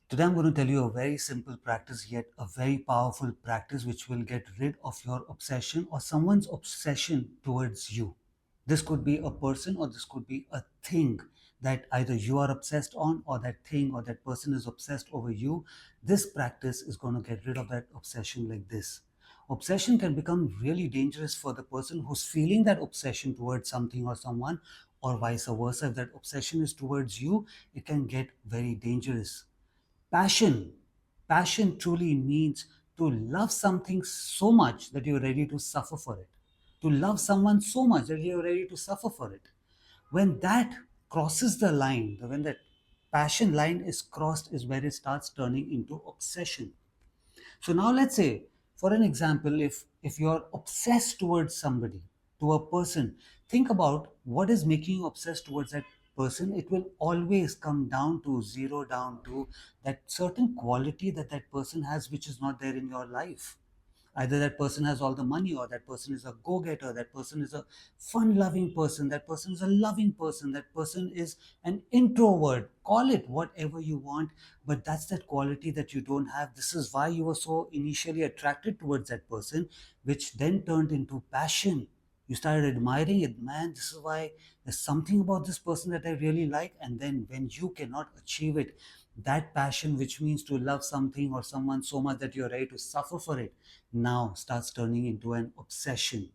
Today I'm going to tell you a very simple practice, yet a very powerful practice which will get rid of your obsession or someone's obsession towards you. This could be a person or this could be a thing that either you are obsessed on or that thing or that person is obsessed over you. This practice is going to get rid of that obsession like this. Obsession can become really dangerous for the person who's feeling that obsession towards something or someone, or vice versa. If that obsession is towards you, it can get very dangerous. Passion. Passion truly means to love something so much that you're ready to suffer for it. To love someone so much that you're ready to suffer for it. When that crosses the line, when that passion line is crossed, is where it starts turning into obsession. So now let's say, for an example, if you're obsessed towards somebody, to a person, think about what is making you obsessed towards that person. It will always come down to zero down to that certain quality that that person has, which is not there in your life. Either that person has all the money, or that person is a go-getter, that person is a fun-loving person, that person is a loving person, that person is an introvert. Call it whatever you want, but that's that quality that you don't have. This is why you were so initially attracted towards that person, which then turned into passion. You started admiring it. Man, this is why there's something about this person that I really like. And then when you cannot achieve it, that passion, which means to love something or someone so much that you're ready to suffer for it, now starts turning into an obsession.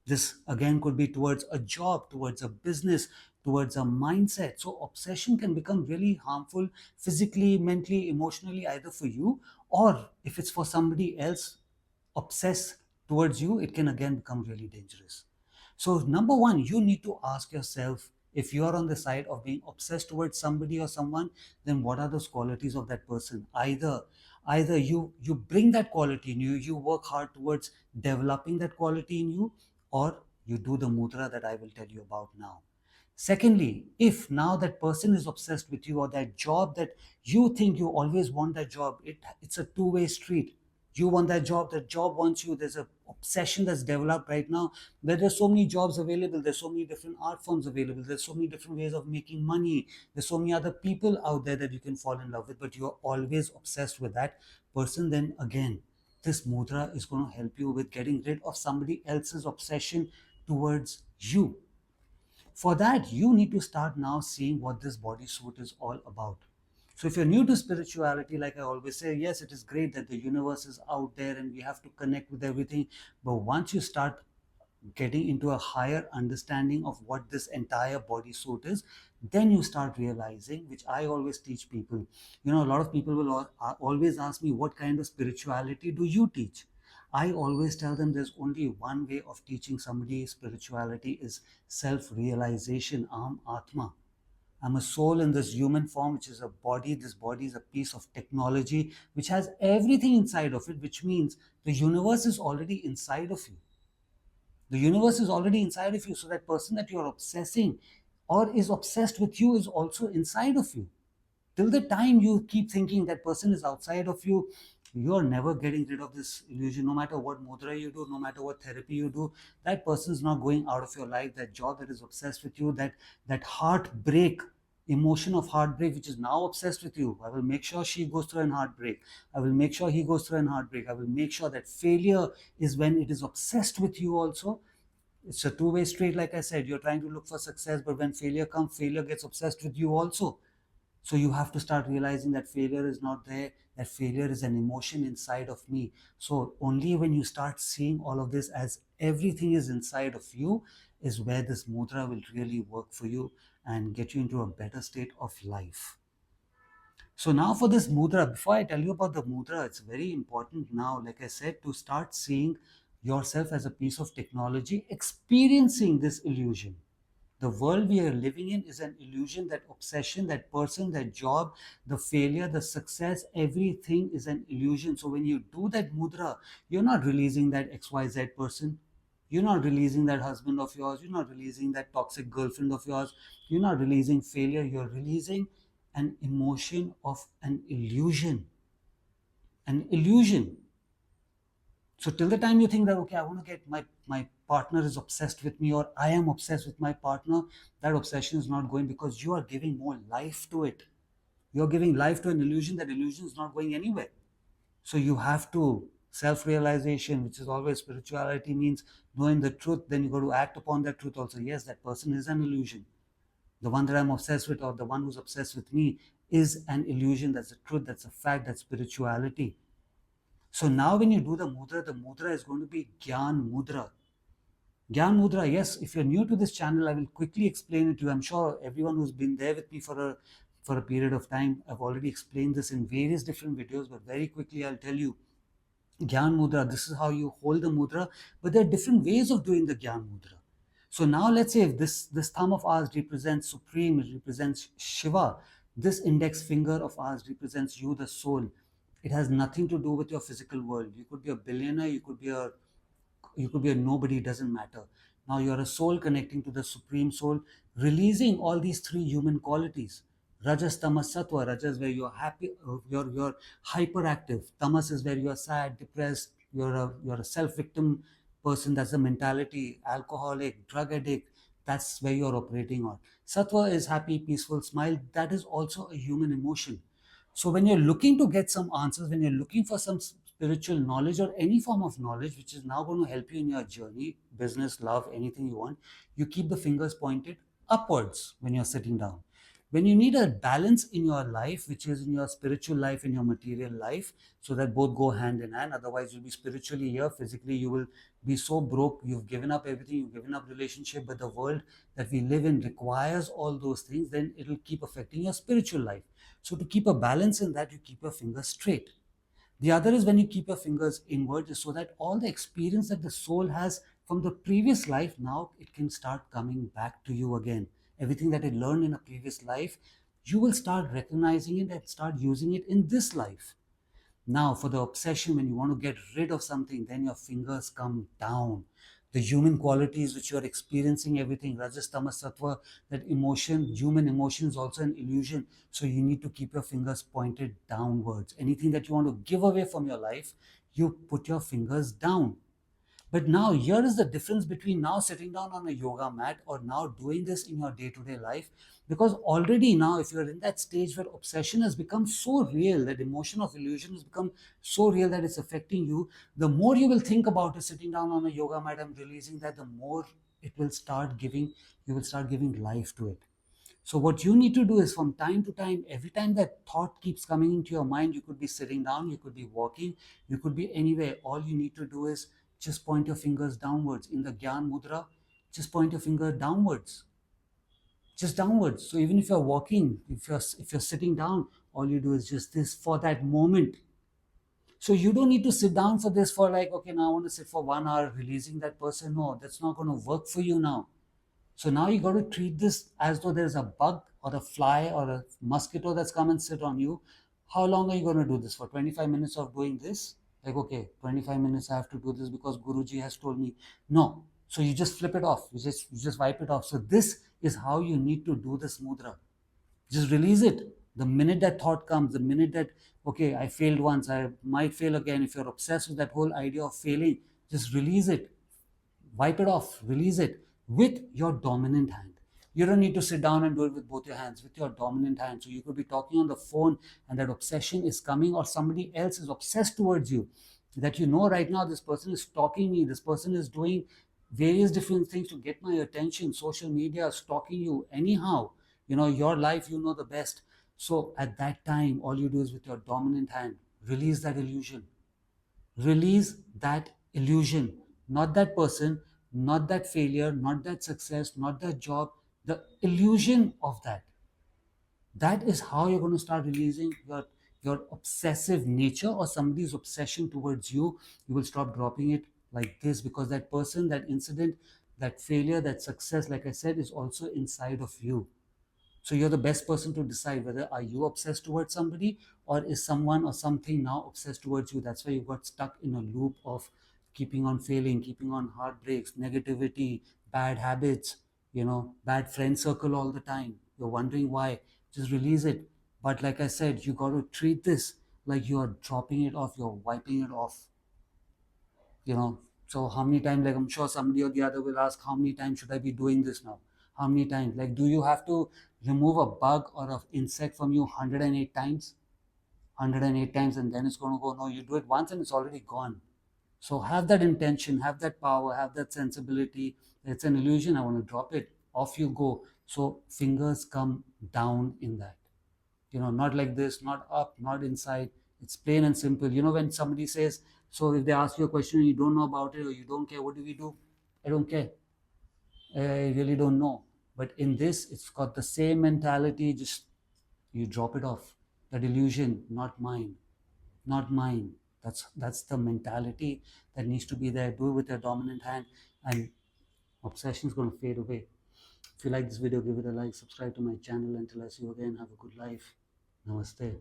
This again could be towards a job, towards a business, towards a mindset. So obsession can become really harmful physically, mentally, emotionally, either for you, or if it's for somebody else obsess towards you, it can again become really dangerous. So number one, you need to ask yourself, if you are on the side of being obsessed towards somebody or someone, then what are those qualities of that person? Either you bring that quality in you, you work hard towards developing that quality in you, or you do the mudra that I will tell you about now. Secondly, if now that person is obsessed with you, or that job that you think you always want that job, it's a two-way street. You want that job wants you. There's a obsession that's developed right now where there's so many jobs available, there's so many different art forms available, there's so many different ways of making money, there's so many other people out there that you can fall in love with, but you're always obsessed with that person. Then again, this mudra is going to help you with getting rid of somebody else's obsession towards you. For that, you need to start now seeing what this bodysuit is all about. So, if you're new to spirituality, like I always say, yes, it is great that the universe is out there and we have to connect with everything. But once you start getting into a higher understanding of what this entire bodysuit is, then you start realizing, which I always teach people. You know, a lot of people will always ask me, what kind of spirituality do you teach? I always tell them there's only one way of teaching somebody spirituality is self-realization. Aham Atma. I'm a soul in this human form, which is a body. This body is a piece of technology which has everything inside of it, which means the universe is already inside of you. The universe is already inside of you. So that person that you're obsessing or is obsessed with you is also inside of you. Till the time you keep thinking that person is outside of you, you're never getting rid of this illusion. No matter what mudra you do, no matter what therapy you do, that person is not going out of your life. That job that is obsessed with you, that heartbreak, emotion of heartbreak, which is now obsessed with you. I will make sure she goes through an heartbreak. I will make sure he goes through an heartbreak. I will make sure that failure is when it is obsessed with you also. It's a two-way street. Like I said, you're trying to look for success, but when failure comes, failure gets obsessed with you also. So you have to start realizing that failure is not there, that failure is an emotion inside of me. So only when you start seeing all of this as everything is inside of you is where this mudra will really work for you and get you into a better state of life. So now for this mudra, before I tell you about the mudra, it's very important now, like I said, to start seeing yourself as a piece of technology, experiencing this illusion. The world we are living in is an illusion. That obsession, that person, that job, the failure, the success, everything is an illusion. So when you do that mudra, you're not releasing that XYZ person. You're not releasing that husband of yours. You're not releasing that toxic girlfriend of yours. You're not releasing failure. You're releasing an emotion of an illusion. An illusion. So till the time you think that, okay, I want to get my partner is obsessed with me, or I am obsessed with my partner, that obsession is not going, because you are giving more life to it. You're giving life to an illusion. That illusion is not going anywhere. So you have to self-realization, which is always spirituality, means knowing the truth. Then you got to act upon that truth also. Yes, that person is an illusion. The one that I'm obsessed with, or the one who's obsessed with me, is an illusion. That's a truth. That's a fact. That's spirituality. So now when you do the mudra is going to be Gyan Mudra. Gyan Mudra, yes, if you're new to this channel, I will quickly explain it to you. I'm sure everyone who's been there with me for a period of time, I've already explained this in various different videos, but very quickly I'll tell you. Gyan Mudra, this is how you hold the mudra, but there are different ways of doing the Gyan Mudra. So now let's say if this thumb of ours represents Supreme, it represents Shiva, this index finger of ours represents you, the soul. It has nothing to do with your physical world. You could be a billionaire, you could be a nobody, doesn't matter. Now you're a soul connecting to the supreme soul, releasing all these three human qualities. Rajas, tamas, sattva. Rajas where you're happy, you're hyperactive. Tamas is where you're sad, depressed, you're a self-victim person. That's the mentality. Alcoholic, drug addict, that's where you're operating on. Sattva is happy, peaceful, smile. That is also a human emotion. So when you're looking to get some answers, when you're looking for some spiritual knowledge or any form of knowledge which is now going to help you in your journey, business, love, anything you want, you keep the fingers pointed upwards when you're sitting down. When you need a balance in your life, which is in your spiritual life, in your material life, so that both go hand in hand. Otherwise, you'll be spiritually here, physically, you will be so broke, you've given up everything, you've given up relationship, but the world that we live in requires all those things, then it'll keep affecting your spiritual life. So to keep a balance in that, you keep your fingers straight. The other is when you keep your fingers inward, so that all the experience that the soul has from the previous life, now it can start coming back to you again. Everything that it learned in a previous life, you will start recognizing it and start using it in this life. Now, for the obsession, when you want to get rid of something, then your fingers come down. The human qualities which you are experiencing, everything, Rajas, Tamas, Sattva, that emotion, human emotion is also an illusion. So you need to keep your fingers pointed downwards. Anything that you want to give away from your life, you put your fingers down. But now, here is the difference between now sitting down on a yoga mat or now doing this in your day to day life. Because already now, if you're in that stage where obsession has become so real, that emotion of illusion has become so real that it's affecting you, the more you will think about it sitting down on a yoga mat and releasing that, the more it will start giving, you will start giving life to it. So what you need to do is from time to time, every time that thought keeps coming into your mind, you could be sitting down, you could be walking, you could be anywhere. All you need to do is just point your fingers downwards. In the Gyan Mudra, just point your finger downwards, just downwards. So even if you're walking, if you're sitting down, all you do is just this for that moment. So you don't need to sit down for this for like, okay, now I want to sit for 1 hour releasing that person. No, that's not going to work for you now. So now you got to treat this as though there's a bug or a fly or a mosquito that's come and sit on you. How long are you going to do this for? 25 minutes of doing this? Like, okay, 25 minutes I have to do this because Guruji has told me. No. So you just flip it off. You just wipe it off. So this is how you need to do this mudra. Just release it. The minute that thought comes, the minute that, okay, I failed once, I might fail again. If you're obsessed with that whole idea of failing, just release it. Wipe it off, release it with your dominant hand. You don't need to sit down and do it with both your hands, with your dominant hand. So you could be talking on the phone and that obsession is coming, or somebody else is obsessed towards you. That you know right now, this person is stalking me, this person is doing various different things to get my attention. Social media is stalking you anyhow. Your life, you know the best. So at that time, all you do is with your dominant hand, release that illusion. Release that illusion, not that person, not that failure, not that success, not that job, the illusion of that. That is how you're going to start releasing your obsessive nature or somebody's obsession towards you. You will stop dropping it like this, because that person, that incident, that failure, that success, like I said, is also inside of you. So you're the best person to decide whether are you obsessed towards somebody, or is someone or something now obsessed towards you. That's why you got stuck in a loop of keeping on failing, keeping on heartbreaks, negativity, bad habits, bad friend circle all the time. You're wondering why. Just release it. But like I said, you got to treat this like you're dropping it off, you're wiping it off. you know so how many times, like I'm sure somebody or the other will ask, how many times should I be doing this now? How many times? Like, do you have to remove a bug or an insect from you 108 times? 108 times, and then it's going to go? No, you do it once and it's already gone. So have that intention, have that power, have that sensibility. It's an illusion. I want to drop it. Off you go. So fingers come down in that. Not like this, not up, not inside. It's plain and simple. When somebody says, so if they ask you a question and you don't know about it or you don't care, what do we do? I don't care. I really don't know. But in this, it's got the same mentality. Just you drop it off. That illusion, not mine, not mine. That's the mentality that needs to be there. Do it with your dominant hand, and obsession is going to fade away. If you like this video, give it a like, subscribe to my channel. Until I see you again, have a good life. Namaste.